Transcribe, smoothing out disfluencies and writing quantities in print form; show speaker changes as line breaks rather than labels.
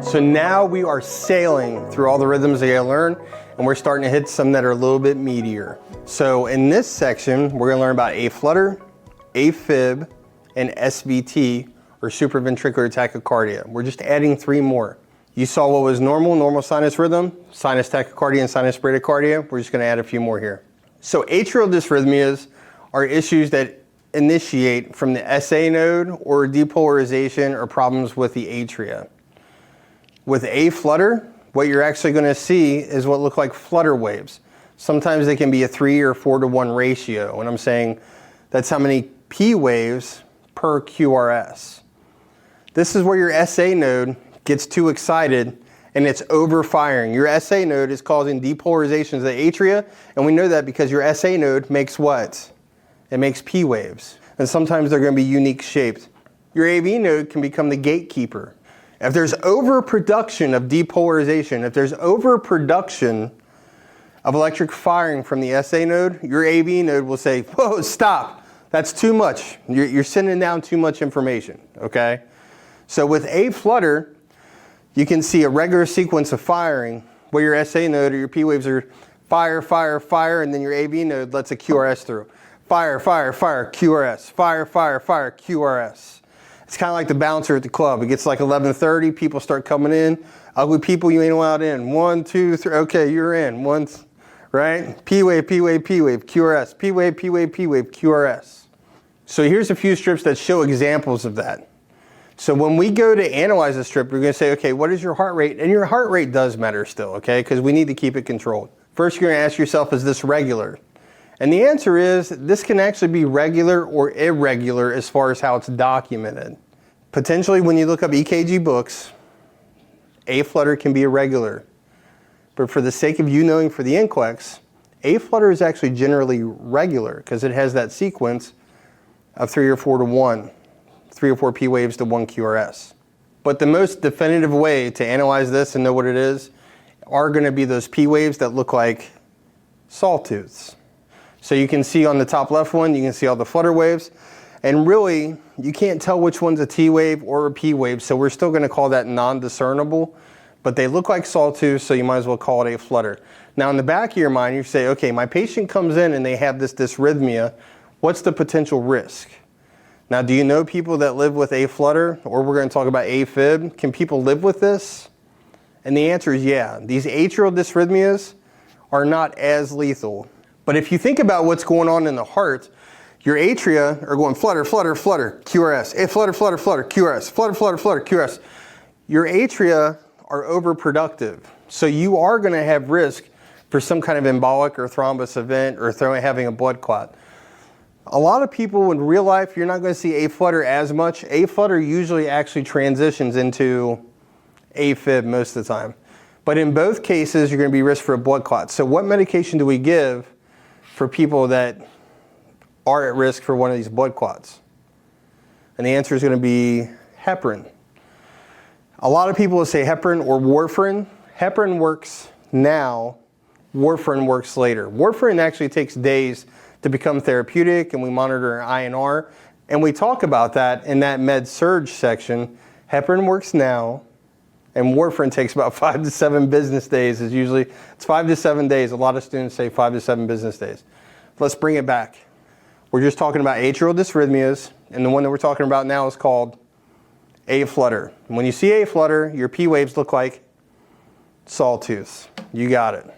So now we are sailing through all the rhythms that you learn, and we're starting to hit some that are a little bit meatier. So in this section, we're gonna learn about A-flutter, AFib, and SVT, or supraventricular tachycardia. We're just adding 3 more. You saw what was normal sinus rhythm, sinus tachycardia, and sinus bradycardia. We're just gonna add a few more here. So atrial dysrhythmias are issues that initiate from the SA node or depolarization or problems with the atria. With A-flutter, what you're actually going to see is what look like flutter waves. Sometimes they can be a 3 or 4 to 1 ratio, and I'm saying that's how many P waves per QRS. This is where your SA node gets too excited and it's overfiring. Your SA node is causing depolarizations of the atria, and we know that because your SA node makes what? It makes P waves, and sometimes they're going to be unique shaped. Your AV node can become the gatekeeper. If there's overproduction of depolarization, if there's overproduction of electric firing from the SA node, your AV node will say, whoa, stop, that's too much. You're sending down too much information, okay? So with A-flutter, you can see a regular sequence of firing where your SA node or your P waves are fire, fire, fire, and then your AV node lets a QRS through. Fire, fire, fire, QRS, fire, fire, fire, QRS. It's kind of like the bouncer at the club. It gets like 11:30, people start coming in. Ugly people, you ain't allowed in. 1, 2, 3, okay, you're in. Once, right? P wave, P wave, P wave, QRS. P wave, P wave, P wave, QRS. So here's a few strips that show examples of that. So when we go to analyze a strip, we're going to say, okay, what is your heart rate? And your heart rate does matter still, okay? Because we need to keep it controlled. First, you're going to ask yourself, is this regular? And the answer is, this can actually be regular or irregular as far as how it's documented. Potentially, when you look up EKG books, A-flutter can be irregular. But for the sake of you knowing for the NCLEX, A-flutter is actually generally regular because it has that sequence of 3 or 4 to 1, 3 or 4 P waves to 1 QRS. But the most definitive way to analyze this and know what it is are going to be those P waves that look like sawtooths. So you can see on the top left one, you can see all the flutter waves. And really, you can't tell which one's a T wave or a P wave, so we're still going to call that non-discernible. But they look like sawtooths, so you might as well call it A-flutter. Now in the back of your mind, you say, okay, my patient comes in and they have this dysrhythmia. What's the potential risk? Now, do you know people that live with A-flutter, or we're going to talk about AFib? Can people live with this? And the answer is yeah. These atrial dysrhythmias are not as lethal. But if you think about what's going on in the heart, your atria are going flutter, flutter, flutter, QRS. Flutter, flutter, flutter, QRS. Flutter, flutter, flutter, QRS. Your atria are overproductive. So you are going to have risk for some kind of embolic or thrombus event or having a blood clot. A lot of people in real life, you're not going to see A-flutter as much. A-flutter usually actually transitions into AFib most of the time. But in both cases, you're going to be risk for a blood clot. So what medication do we give for people that are at risk for one of these blood clots? And the answer is going to be heparin. A lot of people will say heparin or warfarin. Heparin works now, warfarin works later. Warfarin actually takes days to become therapeutic, and we monitor INR, and we talk about that in that med surge section. Heparin works now, and warfarin takes about 5 to 7 business days. It's 5 to 7 days. A lot of students say 5 to 7 business days. Let's bring it back. We're just talking about atrial dysrhythmias, and the one that we're talking about now is called A-flutter. When you see A-flutter, your P waves look like sawtooths. You got it.